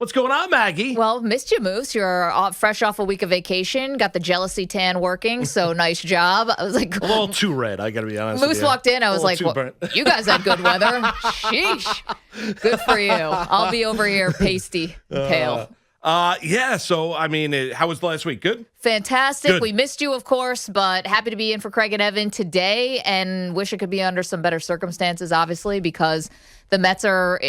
What's going on, Maggie? Well, missed you, Moose. You're fresh off a week of vacation. Got the jealousy tan working, so nice job. I was like, a little too red, I got to be honest Moose with you. walked in. I was like, well, you guys had good weather. Sheesh. Good for you. I'll be over here pasty and pale. Yeah, so, I mean, how was the last week? Good? Fantastic. Good. We missed you, of course, but happy to be in for Craig and Evan today, and wish it could be under some better circumstances, obviously, because the Mets are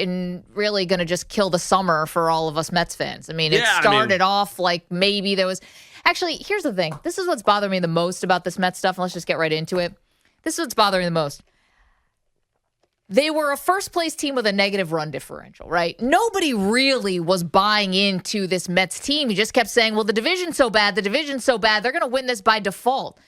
really going to just kill the summer for all of us Mets fans. I mean, it started off like maybe there was... Actually, here's the thing. This is what's bothering me the most about this Mets stuff, and let's just get right into it. This is what's bothering me the most. They were a first-place team with a negative run differential, right? Nobody really was buying into this Mets team. He just kept saying, well, the division's so bad, they're going to win this by default.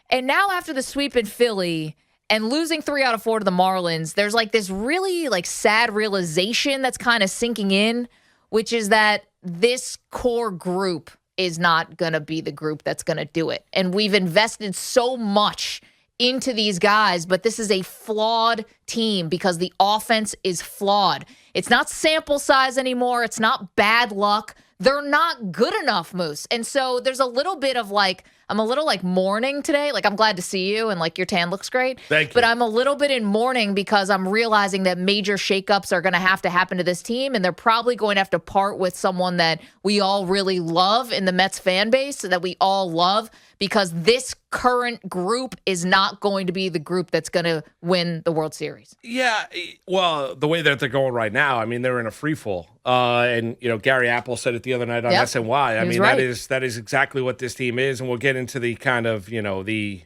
And now after the sweep in Philly and losing 3 out of 4 to the Marlins, there's like this really like sad realization that's kind of sinking in, which is that this core group is not going to be the group that's going to do it. And we've invested so much into these guys, but this is a flawed team because the offense is flawed. It's not sample size anymore. It's not bad luck. They're not good enough, Moose. And so there's a little bit of like, I'm a little like mourning today. Like, I'm glad to see you and like your tan looks great. Thank you. But I'm a little bit in mourning because I'm realizing that major shakeups are going to happen to this team, and they're probably going to have to part with someone that we all really love in the Mets fan base, that we all love, because this current group is not going to be the group that's going to win the World Series. Yeah, well, the way that they're going right now, I mean, they're in a free fall. And, you know, Gary Apple said it the other night on SNY. I mean, right. that is exactly what this team is. And we'll get into the kind of, you know, the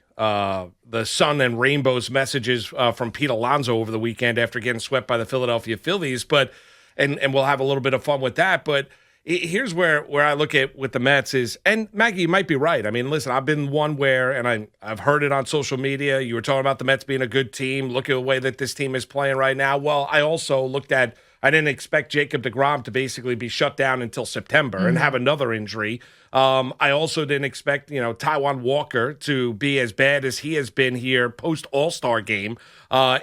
sun and rainbows messages from Pete Alonso over the weekend after getting swept by the Philadelphia Phillies. But and we'll have a little bit of fun with that. But here's where I look at with the Mets is, and Maggie, you might be right. I mean, listen, I've been one where, and I've heard it on social media, you were talking about the Mets being a good team. Look at the way that this team is playing right now. Well, I also looked at, I didn't expect Jacob deGrom to basically be shut down until September and have another injury. I also didn't expect, you know, Taijuan Walker to be as bad as he has been here post All-Star game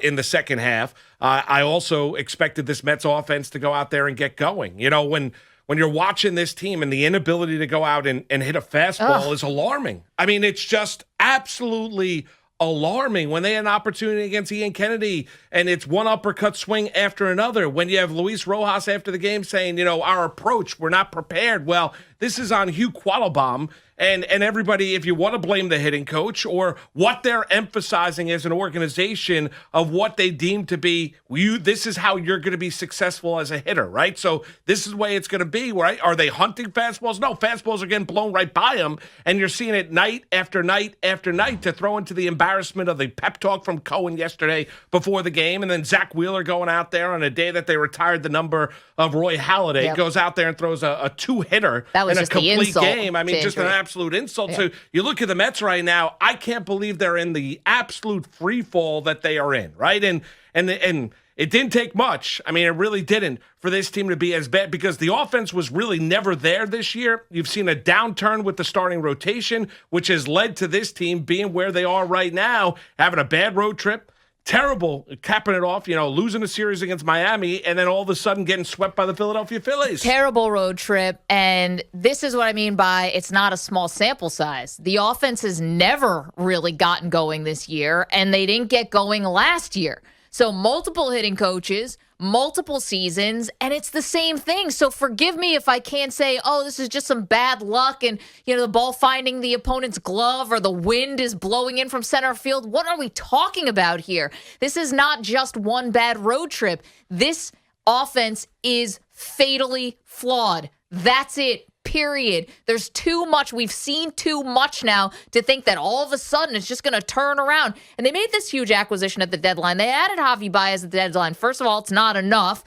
in the second half. I also expected this Mets offense to go out there and get going. You know, when you're watching this team and the inability to go out and hit a fastball is alarming. I mean, it's just absolutely alarming when they had an opportunity against Ian Kennedy and it's one uppercut swing after another. When you have Luis Rojas after the game saying, you know, our approach, we're not prepared. Well, this is on Hugh Quattlebaum and everybody, if you want to blame the hitting coach or what they're emphasizing as an organization of what they deem to be, this is how you're going to be successful as a hitter, right? So this is the way it's going to be, right? Are they hunting fastballs? No, fastballs are getting blown right by them, and you're seeing it night after night after night, to throw into the embarrassment of the pep talk from Cohen yesterday before the game, and then Zach Wheeler going out there on a day that they retired the number of Roy Halladay, goes out there and throws a two-hitter in a complete game. I mean, just an absolute insult. Yeah. So you look at the Mets right now, I can't believe they're in the absolute free fall that they are in, right? And it didn't take much. I mean, it really didn't for this team to be as bad, because the offense was really never there this year. You've seen a downturn with the starting rotation, which has led to this team being where they are right now, having a bad road trip. Terrible, capping it off, you know, losing a series against Miami and then all of a sudden getting swept by the Philadelphia Phillies. Terrible road trip. And this is what I mean by it's not a small sample size. The offense has never really gotten going this year, and they didn't get going last year. So multiple hitting coaches, multiple seasons, and it's the same thing. So forgive me if I can't say, oh, this is just some bad luck and, you know, the ball finding the opponent's glove or the wind is blowing in from center field. What are we talking about here? This is not just one bad road trip. This offense is fatally flawed. That's it. Period. There's too much. We've seen too much now to think that all of a sudden it's just going to turn around. And they made this huge acquisition at the deadline. They added Javi Baez at the deadline. First of all, it's not enough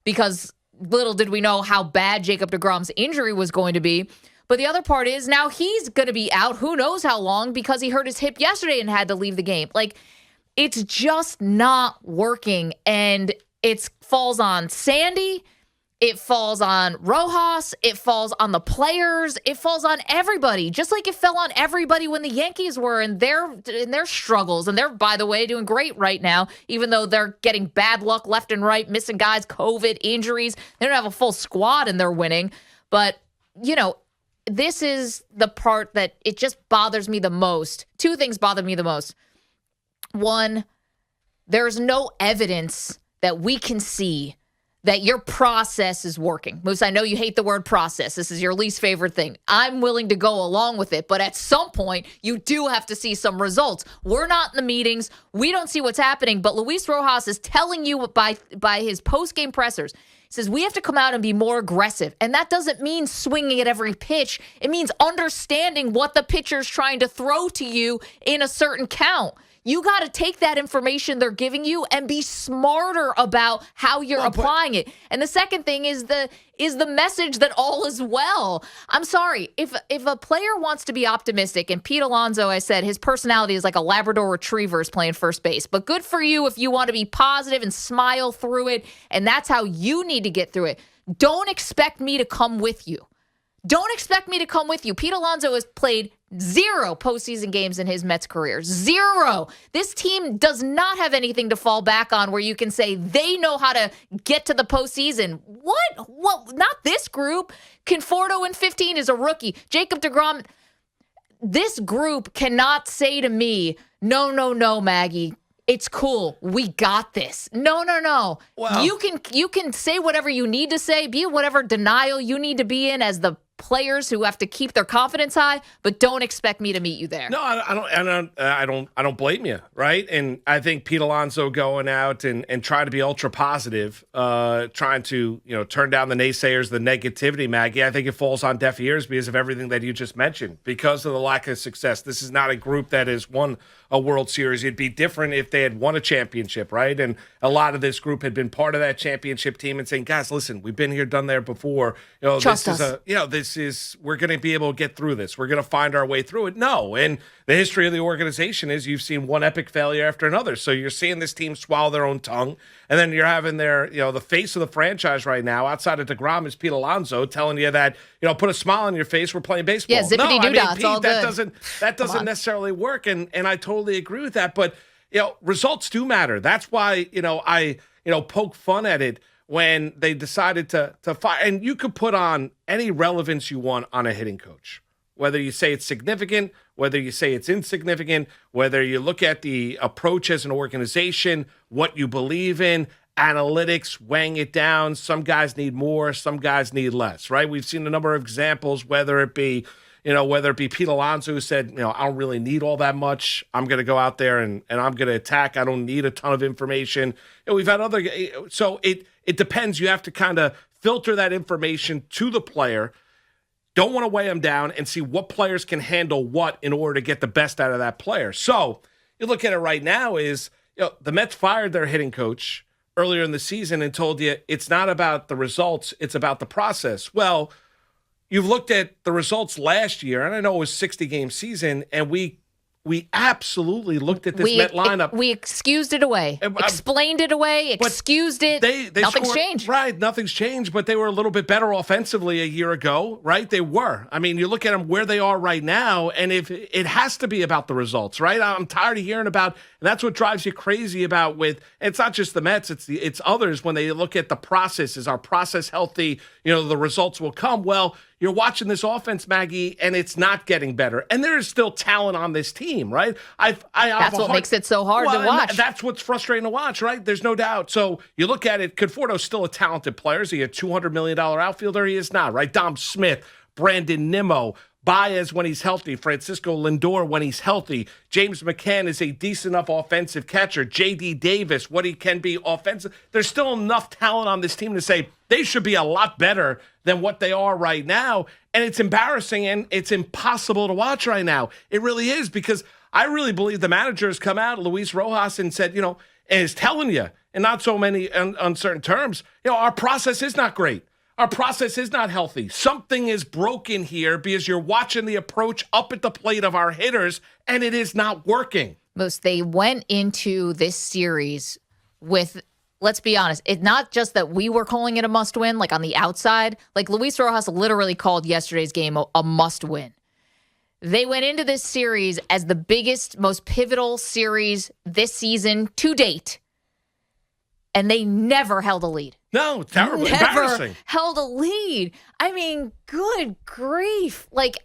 because little did we know how bad Jacob deGrom's injury was going to be. But the other part is now he's going to be out who knows how long because he hurt his hip yesterday and had to leave the game. Like, it's just not working. And it falls on Sandy. It falls on Rojas. It falls on the players. It falls on everybody. Just like it fell on everybody when the Yankees were in their struggles. And they're, by the way, doing great right now, even though they're getting bad luck left and right, missing guys, COVID, injuries. They don't have a full squad and they're winning. But, this is the part that it just bothers me the most. Two things bother me the most. One, there's no evidence that we can see that your process is working. Moose, I know you hate the word process. This is your least favorite thing. I'm willing to go along with it, but at some point, you do have to see some results. We're not in the meetings. We don't see what's happening, but Luis Rojas is telling you by his post-game pressers, he says, we have to come out and be more aggressive. And that doesn't mean swinging at every pitch. It means understanding what the pitcher's trying to throw to you in a certain count. You got to take that information they're giving you and be smarter about how you're applying it. And the second thing is the message that all is well. I'm sorry. If a player wants to be optimistic, and Pete Alonso, I said, his personality is like a Labrador Retriever is playing first base. But good for you if you want to be positive and smile through it, and that's how you need to get through it. Don't expect me to come with you. Don't expect me to come with you. Pete Alonso has played 0 postseason games in his Mets career. 0. This team does not have anything to fall back on where you can say they know how to get to the postseason. What? Not this group. Conforto in 15 is a rookie. Jacob deGrom. This group cannot say to me, no, Maggie. It's cool. We got this. No. Well, you can say whatever you need to say, be in whatever denial you need to be in as the players who have to keep their confidence high, but don't expect me to meet you there. No, I don't blame you, right? And I think Pete Alonso going out and trying to be ultra positive, trying to turn down the naysayers, the negativity, Maggie. I think it falls on deaf ears because of everything that you just mentioned, because of the lack of success. This is not a group that has won a World Series. It'd be different if they had won a championship, right? And a lot of this group had been part of that championship team and saying, guys, listen, we've been here, done there before. Trust us. We're going to be able to get through this. We're going to find our way through it. No. And the history of the organization is you've seen one epic failure after another. So you're seeing this team swallow their own tongue. And then you're having the face of the franchise right now outside of DeGrom is Pete Alonso telling you that, put a smile on your face. We're playing baseball. Yeah, zippity-doo-dah. It's all Pete, good. that doesn't necessarily work. And I totally agree with that. But, results do matter. That's why, I poke fun at it when they decided to fire. And you could put on any relevance you want on a hitting coach, whether you say it's significant, whether you say it's insignificant, whether you look at the approach as an organization, what you believe in, analytics, weighing it down. Some guys need more, some guys need less, right? We've seen a number of examples, whether it be Pete Alonso who said, I don't really need all that much. I'm going to go out there and I'm going to attack. I don't need a ton of information. We've had other, so it depends. You have to kind of filter that information to the player. Don't want to weigh them down and see what players can handle what in order to get the best out of that player. So you look at it right now is, the Mets fired their hitting coach earlier in the season and told you it's not about the results, it's about the process. Well, you've looked at the results last year, and I know it was a 60-game season, and we absolutely looked at this Met lineup. We excused it away, explained it away, excused it. Nothing's changed. Right, nothing's changed, but they were a little bit better offensively a year ago, right? They were. I mean, you look at them where they are right now, and if it has to be about the results, right? I'm tired of hearing about, and that's what drives you crazy about it's not just the Mets, it's others when they look at the process. Is our process healthy? The results will come. Well, you're watching this offense, Maggie, and it's not getting better. And there is still talent on this team, right? That's what makes it so hard to watch. That's what's frustrating to watch, right? There's no doubt. So you look at it, Conforto's still a talented player. Is he a $200 million outfielder? He is not, right? Dom Smith, Brandon Nimmo, Baez when he's healthy, Francisco Lindor when he's healthy, James McCann is a decent enough offensive catcher, J.D. Davis, what he can be offensive. There's still enough talent on this team to say they should be a lot better than what they are right now, and it's embarrassing and it's impossible to watch right now. It really is, because I really believe the manager has come out, Luis Rojas, and said, and is telling you, in not so many uncertain terms, our process is not great. Our process is not healthy. Something is broken here because you're watching the approach up at the plate of our hitters, and it is not working. They went into this series with let's be honest. It's not just that we were calling it a must-win, like on the outside. Like Luis Rojas literally called yesterday's game a must-win. They went into this series as the biggest, most pivotal series this season to date, and they never held a lead. No, terrible. Never Embarrassing. held a lead. I mean, good grief. Like,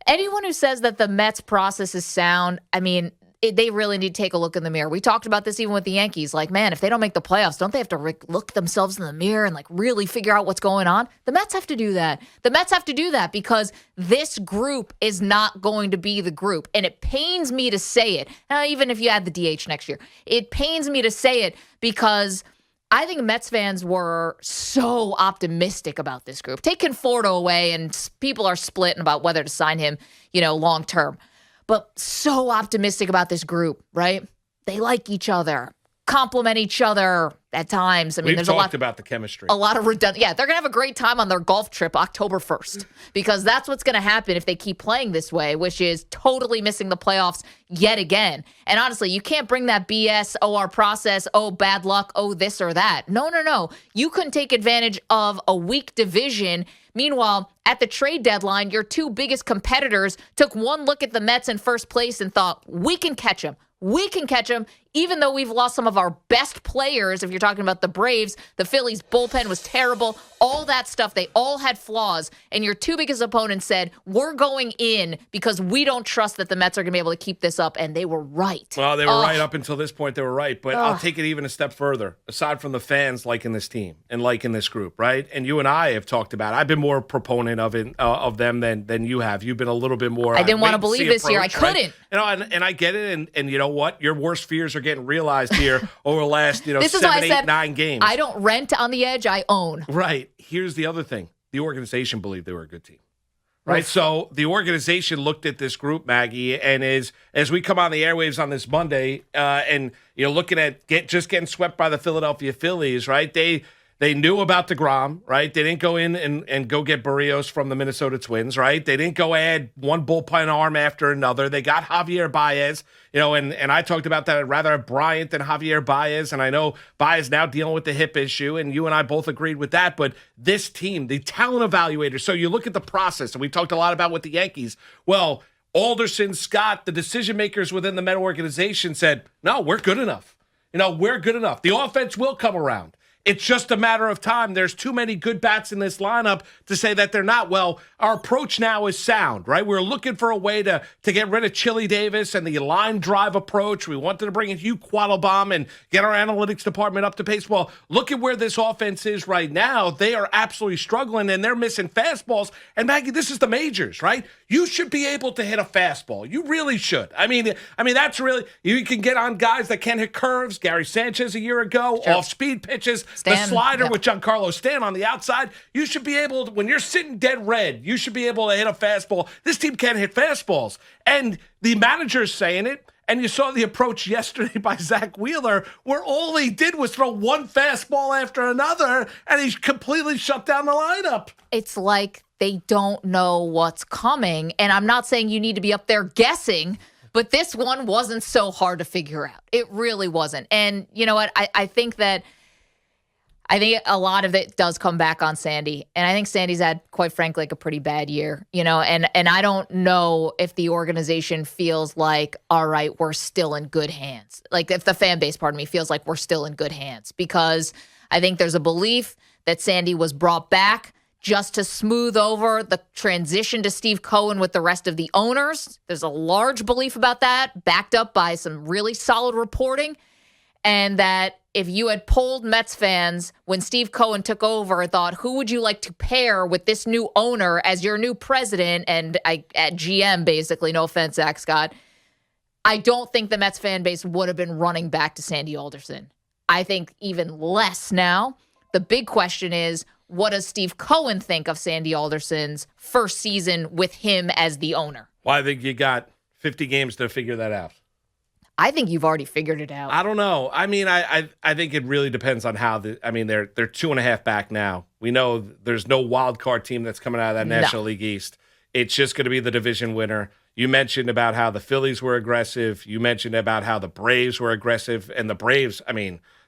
anyone who says that the Mets process is sound, I mean, they really need to take a look in the mirror. We talked about this even with the Yankees. Like, man, if they don't make the playoffs, don't they have to look themselves in the mirror and like really figure out what's going on? The Mets have to do that. The Mets have to do that because this group is not going to be the group. And it pains me to say it. Even if you add the DH next year, it pains me to say it because I think Mets fans were so optimistic about this group. Take Conforto away, and people are splitting about whether to sign him, long term. But so optimistic about this group, right? They like each other, compliment each other at times. I mean, We've talked about the chemistry. A lot of redundant. Yeah, they're going to have a great time on their golf trip October 1st because that's what's going to happen if they keep playing this way, which is totally missing the playoffs yet again. And honestly, you can't bring that BS, our process, bad luck, this or that. No. You couldn't take advantage of a weak division. Meanwhile, at the trade deadline, your two biggest competitors took one look at the Mets in first place and thought, we can catch them. We can catch them, even though we've lost some of our best players. If you're talking about the Braves, the Phillies bullpen was terrible. All that stuff, they all had flaws. And your two biggest opponents said, we're going in because we don't trust that the Mets are going to be able to keep this up. And they were right. Well, they were right up until this point. They were right. But I'll take it even a step further. Aside from the fans liking this team and liking this group, right? And you and I have talked about it. I've been more a proponent of them than you have. You've been a little bit more. I didn't want to believe this year. I couldn't. Right? And I get it. And you know what? Your worst fears are getting realized here over the last, this 7, 8, 9 games. I don't rent on the edge. I own. Right. Here's the other thing. The organization believed they were a good team. Right. So the organization looked at this group, Maggie, and as we come on the airwaves on this Monday, and looking at getting swept by the Philadelphia Phillies, right? They knew about DeGrom, right? They didn't go in and go get Barrios from the Minnesota Twins, right? They didn't go add one bullpen arm after another. They got Javier Baez, and I talked about that. I'd rather have Bryant than Javier Baez, and I know Baez now dealing with the hip issue, and you and I both agreed with that. But this team, the talent evaluators, so you look at the process, and we talked a lot about with the Yankees. Well, Alderson, Scott, the decision makers within the Met organization said, no, we're good enough. We're good enough. The offense will come around. It's just a matter of time. There's too many good bats in this lineup to say that they're not. Well, our approach now is sound, right? We're looking for a way to get rid of Chili Davis and the line drive approach. We wanted to bring in Hugh Quattlebaum and get our analytics department up to pace. Well, look at where this offense is right now. They are absolutely struggling, and they're missing fastballs. And, Maggie, this is the majors, right? You should be able to hit a fastball. You really should. I mean, that's really – you can get on guys that can hit curves. Gary Sanchez a year ago, sure. Off-speed pitches. The slider with Giancarlo Stanton on the outside, you should be able to, when you're sitting dead red, you should be able to hit a fastball. This team can't hit fastballs. And the manager's saying it, and you saw the approach yesterday by Zach Wheeler, where all he did was throw one fastball after another, and he completely shut down the lineup. It's like they don't know what's coming, and I'm not saying you need to be up there guessing, but this one wasn't so hard to figure out. It really wasn't. And you know what? I think a lot of it does come back on Sandy. And I think Sandy's had, quite frankly, like a pretty bad year, and I don't know if the organization feels like, all right, we're still in good hands. Like if the fan base, feels like we're still in good hands, because I think there's a belief that Sandy was brought back just to smooth over the transition to Steve Cohen with the rest of the owners. There's a large belief about that, backed up by some really solid reporting. And that if you had polled Mets fans when Steve Cohen took over and thought, who would you like to pair with this new owner as your new president and at GM, basically, no offense, Zach Scott, I don't think the Mets fan base would have been running back to Sandy Alderson. I think even less now. The big question is, what does Steve Cohen think of Sandy Alderson's first season with him as the owner? Well, I think you got 50 games to figure that out. I think you've already figured it out. I don't know. I mean, I think it really depends on how they're 2.5 back now. We know there's no wild card team that's coming out of that National League East. It's just going to be the division winner. You mentioned about how the Phillies were aggressive. You mentioned about how the Braves were aggressive. And the Braves,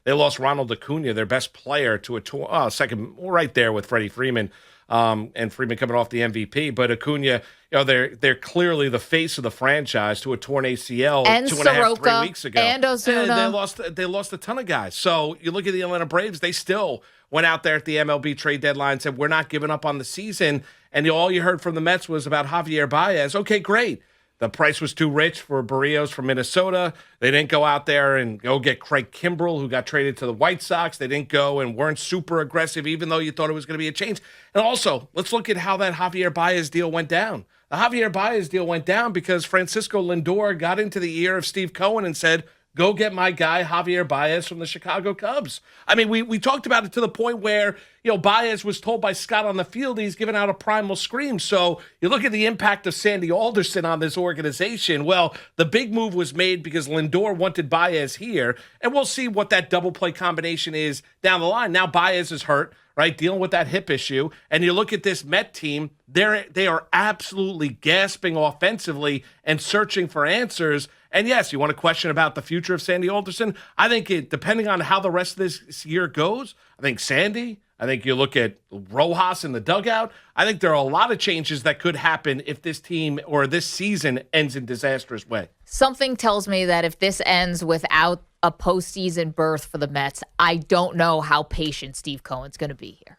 They lost Ronald Acuna, their best player, to a second, right there with Freddie Freeman. And Freeman coming off the MVP, but Acuna, they're clearly the face of the franchise to a torn ACL and 2.5, 3 weeks ago. And Ozuna. They lost a ton of guys. So you look at the Atlanta Braves, they still went out there at the MLB trade deadline and said, we're not giving up on the season. And all you heard from the Mets was about Javier Baez. Okay, great. The price was too rich for Barrios from Minnesota. They didn't go out there and go get Craig Kimbrell, who got traded to the White Sox. They didn't go and weren't super aggressive, even though you thought it was going to be a change. And also, let's look at how that Javier Baez deal went down. The Javier Baez deal went down because Francisco Lindor got into the ear of Steve Cohen and said, go get my guy Javier Baez from the Chicago Cubs. I mean, we talked about it to the point where, Baez was told by Scott on the field he's giving out a primal scream. So you look at the impact of Sandy Alderson on this organization. Well, the big move was made because Lindor wanted Baez here, and we'll see what that double play combination is down the line. Now Baez is hurt, right, dealing with that hip issue, and you look at this Met team, they are absolutely gasping offensively and searching for answers. And yes, you want to question about the future of Sandy Alderson? I think depending on how the rest of this year goes, I think you look at Rojas in the dugout. I think there are a lot of changes that could happen if this team or this season ends in disastrous way. Something tells me that if this ends without a postseason berth for the Mets, I don't know how patient Steve Cohen's going to be here.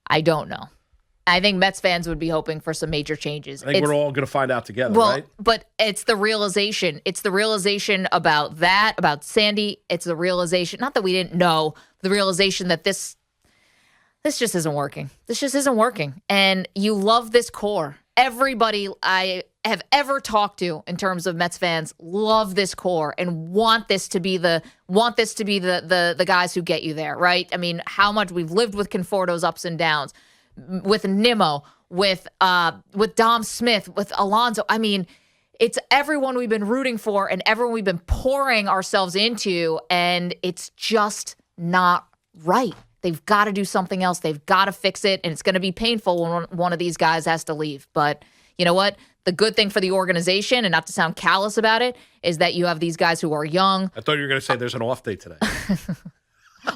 I don't know. I think Mets fans would be hoping for some major changes. I think we're all going to find out together, right? But it's the realization. It's the realization about that, about Sandy. It's the realization, not that we didn't know, the realization that this just isn't working. This just isn't working. And you love this core. Everybody I have ever talked to in terms of Mets fans love this core and want this to be the guys who get you there, right? I mean, how much we've lived with Conforto's ups and downs, with Nimmo, with Dom Smith, with Alonso. I mean, it's everyone we've been rooting for and everyone we've been pouring ourselves into, and it's just not right. They've got to do something else. They've got to fix it, and it's going to be painful when one of these guys has to leave. But you know what? The good thing for the organization, and not to sound callous about it, is that you have these guys who are young. I thought you were going to say there's an off day today.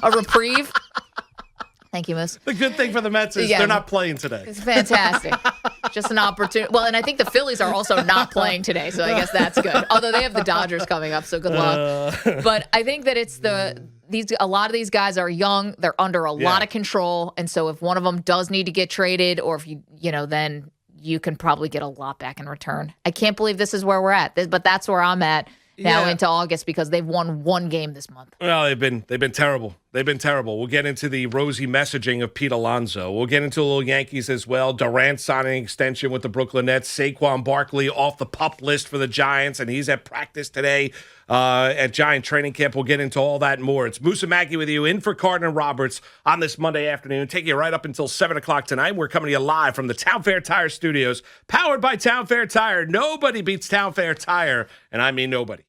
A reprieve. Thank you, Moose. The good thing for the Mets is they're not playing today. It's fantastic. Just an opportunity. Well, and I think the Phillies are also not playing today, so I guess that's good. Although they have the Dodgers coming up, so good luck. But I think that it's a lot of these guys are young. They're under a lot of control, and so if one of them does need to get traded, or if then you can probably get a lot back in return. I can't believe this is where we're at, but that's where I'm at now into August because they've won one game this month. Well, they've been terrible. They've been terrible. We'll get into the rosy messaging of Pete Alonso. We'll get into a little Yankees as well. Durant signing an extension with the Brooklyn Nets. Saquon Barkley off the PUP list for the Giants, and he's at practice today at Giant training camp. We'll get into all that and more. It's Moose and Maggie with you, in for Carton and Roberts on this Monday afternoon. Take you right up until 7 o'clock tonight. We're coming to you live from the Town Fair Tire Studios, powered by Town Fair Tire. Nobody beats Town Fair Tire, and I mean nobody.